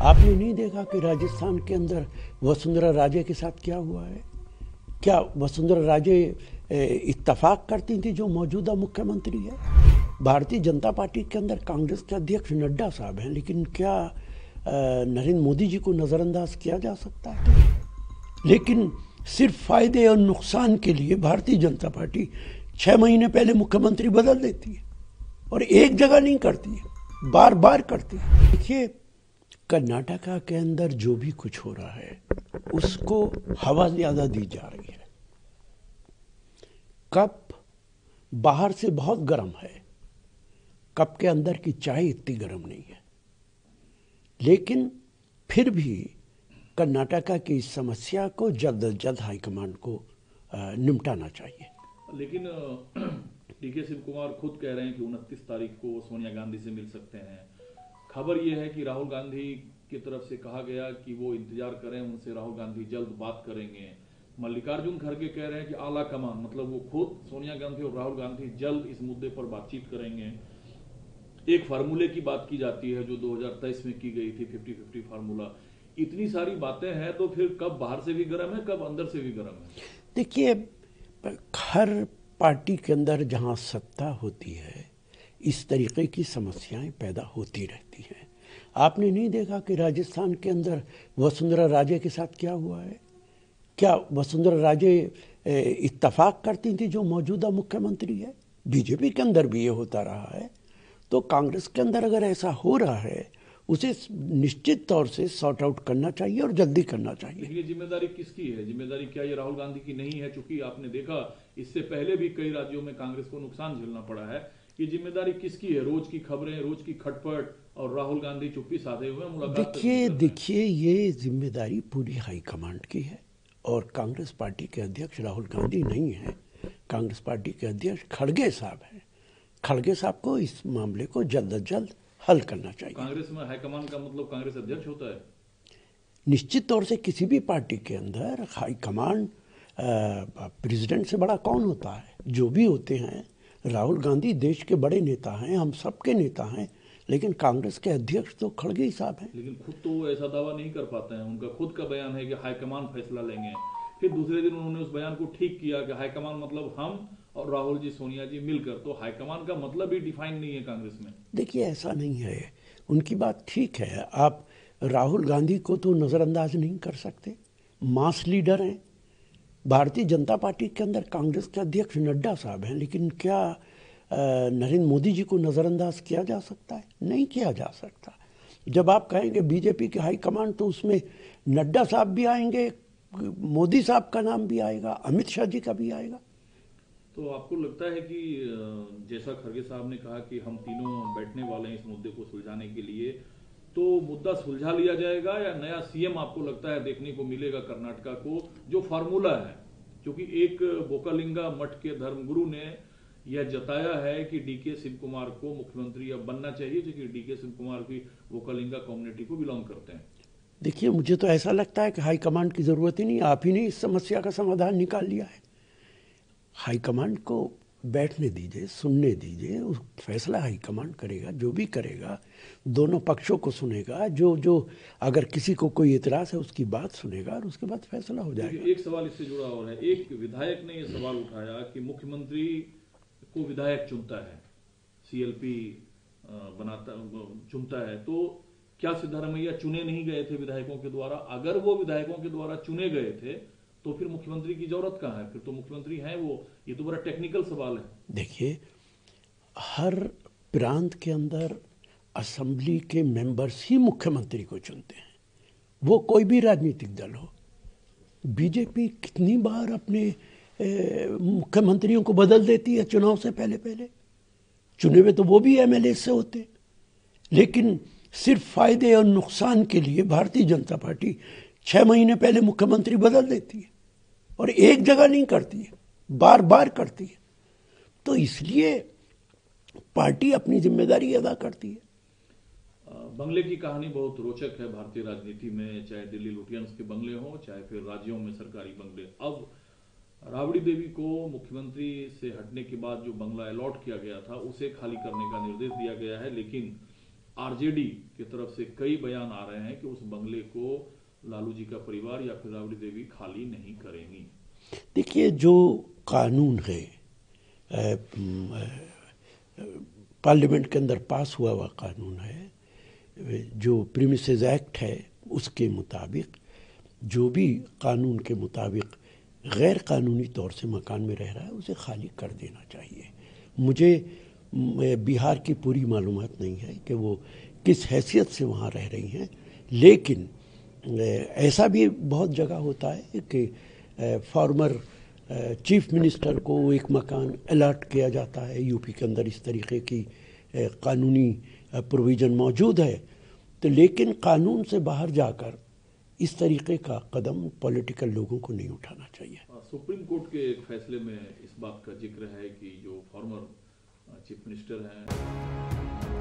आपने नहीं देखा कि राजस्थान के अंदर वसुंधरा राजे के साथ क्या हुआ है? क्या वसुंधरा राजे इत्तफाक करती थी जो मौजूदा मुख्यमंत्री है? भारतीय जनता पार्टी के अंदर कांग्रेस के अध्यक्ष नड्डा साहब हैं, लेकिन क्या नरेंद्र मोदी जी को नज़रअंदाज किया जा सकता है? लेकिन सिर्फ फायदे और नुकसान के लिए भारतीय जनता पार्टी 6 महीने पहले मुख्यमंत्री बदल देती है और एक जगह नहीं करती है, बार बार करती है। देखिए, कर्नाटका के अंदर जो भी कुछ हो रहा है उसको हवा ज्यादा दी जा रही है। कप बाहर से बहुत गर्म है, कप के अंदर की चाय इतनी गर्म नहीं है। लेकिन फिर भी कर्नाटका की इस समस्या को जल्द से जल्द हाईकमान को निपटाना चाहिए। लेकिन डीके शिव कुमार खुद कह रहे हैं कि 29 तारीख को सोनिया गांधी से मिल सकते हैं। खबर यह है कि राहुल गांधी की तरफ से कहा गया कि वो इंतजार करें, उनसे राहुल गांधी जल्द बात करेंगे। मल्लिकार्जुन खड़गे कह रहे हैं कि आला कमान, मतलब वो खुद सोनिया गांधी और राहुल गांधी जल्द इस मुद्दे पर बातचीत करेंगे। एक फार्मूले की बात की जाती है जो 2023 में की गई थी, 50-50 फार्मूला। इतनी सारी बातें हैं, तो फिर कब बाहर से भी गर्म है, कब अंदर से भी गर्म है? देखिए, हर पार्टी के अंदर जहां सत्ता होती है इस तरीके की समस्याएं पैदा होती रहती हैं। आपने नहीं देखा कि राजस्थान के अंदर वसुंधरा राजे के साथ क्या हुआ है? क्या वसुंधरा राजे इत्तफाक करती थी जो मौजूदा मुख्यमंत्री है? बीजेपी के अंदर भी ये होता रहा है, तो कांग्रेस के अंदर अगर ऐसा हो रहा है उसे निश्चित तौर से सॉर्ट आउट करना चाहिए और जल्दी करना चाहिए। ये जिम्मेदारी किसकी है? जिम्मेदारी क्या ये राहुल गांधी की नहीं है? चूंकि आपने देखा इससे पहले भी कई राज्यों में कांग्रेस को नुकसान झेलना पड़ा है। ये जिम्मेदारी किसकी है? रोज की खबरें, रोज की खटपट और राहुल गांधी चुप्पी साधे हुए मुलाकात। देखिए ये जिम्मेदारी पूरी हाईकमांड की है और कांग्रेस पार्टी के अध्यक्ष राहुल गांधी नहीं है। कांग्रेस पार्टी के अध्यक्ष खड़गे साहब हैं। खड़गे साहब को इस मामले को जल्द से जल्द हल करना चाहिए। कांग्रेस में हाईकमान का मतलब कांग्रेस अध्यक्ष होता है? निश्चित तौर से किसी भी पार्टी के अंदर हाईकमान प्रेसिडेंट से बड़ा कौन होता है? जो भी होते हैं, राहुल गांधी देश के बड़े नेता हैं, हम सबके नेता हैं, लेकिन कांग्रेस के अध्यक्ष तो खड़गे ही साहब हैं। लेकिन खुद तो वो ऐसा दावा नहीं कर पाते हैं। उनका खुद का बयान है कि हाईकमान फैसला लेंगे। फिर दूसरे दिन उन्होंने उस बयान को ठीक किया कि हाईकमान मतलब हम और राहुल जी, सोनिया जी मिलकर। तो हाईकमान का मतलब ही डिफाइन नहीं है कांग्रेस में। देखिए, ऐसा नहीं है, उनकी बात ठीक है। आप राहुल गांधी को तो नज़रअंदाज नहीं कर सकते, मास लीडर हैं। भारतीय जनता पार्टी के अंदर कांग्रेस के अध्यक्ष नड्डा साहब हैं, लेकिन क्या नरेंद्र मोदी जी को नज़रअंदाज किया जा सकता है? नहीं किया जा सकता। जब आप कहेंगे बीजेपी के हाईकमान, तो उसमें नड्डा साहब भी आएंगे, मोदी साहब का नाम भी आएगा, अमित शाह जी का भी आएगा। तो आपको लगता है कि जैसा खड़गे साहब ने कहा कि हम तीनों बैठने वाले हैं इस मुद्दे को सुलझाने के लिए, तो मुद्दा सुलझा लिया जाएगा या नया सीएम आपको लगता है देखने को मिलेगा कर्नाटका को? जो फार्मूला है, क्योंकि एक बोकालिंगा मठ के धर्मगुरु ने यह जताया है कि डीके शिव कुमार को मुख्यमंत्री अब बनना चाहिए, क्योंकि डीके शिव कुमार भी बोकालिंगा कम्युनिटी को बिलोंग करते हैं। देखिए, मुझे तो ऐसा लगता है कि हाईकमांड की जरूरत ही नहीं। आप ही ने इस समस्या का समाधान निकाल लिया है। हाईकमांड को बैठने दीजिए, सुनने दीजिए, उस फैसला हाईकमांड करेगा। जो भी करेगा दोनों पक्षों को सुनेगा, जो अगर किसी को कोई इतराज है उसकी बात सुनेगा और उसके बाद फैसला हो जाएगा। एक सवाल इससे जुड़ा और है। एक विधायक ने यह सवाल उठाया कि मुख्यमंत्री को विधायक चुनता है, सीएलपी चुनता है, तो क्या सिद्धारमैया चुने नहीं गए थे विधायकों के द्वारा? अगर वो विधायकों के द्वारा चुने गए थे तो फिर मुख्यमंत्री की जरूरत कहाँ है? फिर तो मुख्यमंत्री हैं वो। ये तो बड़ा टेक्निकल सवाल है। देखिए, हर प्रांत के अंदर असेंबली के मेंबर्स ही मुख्यमंत्री को चुनते हैं, वो कोई भी राजनीतिक दल हो। बीजेपी कितनी बार अपने मुख्यमंत्रियों को बदल देती है चुनाव से पहले पहले। चुने हुए तो वो भी एमएलए से होते, लेकिन सिर्फ फायदे और नुकसान के लिए भारतीय जनता पार्टी 6 महीने पहले मुख्यमंत्री बदल देती है और एक जगह नहीं करती है, बार बार करती है। तो इसलिए पार्टी अपनी जिम्मेदारी अदा करती है। बंगले की कहानी बहुत रोचक है भारतीय राजनीति में, चाहे दिल्ली लुटियंस के बंगले हों, चाहे फिर राज्यों में सरकारी बंगले। अब राबड़ी देवी को मुख्यमंत्री से हटने के बाद जो बंगला अलॉट किया गया था उसे खाली करने का निर्देश दिया गया है, लेकिन आरजेडी की तरफ से कई बयान आ रहे हैं कि उस बंगले को लालू जी का परिवार या फिर राबड़ी देवी खाली नहीं करेंगी। देखिए, जो कानून है पार्लियामेंट के अंदर पास हुआ हुआ कानून है, जो प्रीमिसेस एक्ट है उसके मुताबिक, जो भी कानून के मुताबिक गैर कानूनी तौर से मकान में रह रहा है उसे खाली कर देना चाहिए। मुझे बिहार की पूरी मालूमात नहीं है कि वो किस हैसियत से वहाँ रह रही हैं, लेकिन ऐसा भी बहुत जगह होता है कि फॉर्मर चीफ मिनिस्टर को एक मकान अलॉट किया जाता है। यूपी के अंदर इस तरीके की कानूनी प्रोविज़न मौजूद है, तो लेकिन कानून से बाहर जाकर इस तरीके का कदम पॉलिटिकल लोगों को नहीं उठाना चाहिए। सुप्रीम कोर्ट के एक फैसले में इस बात का जिक्र है कि जो फॉर्मर चीफ मिनिस्टर हैं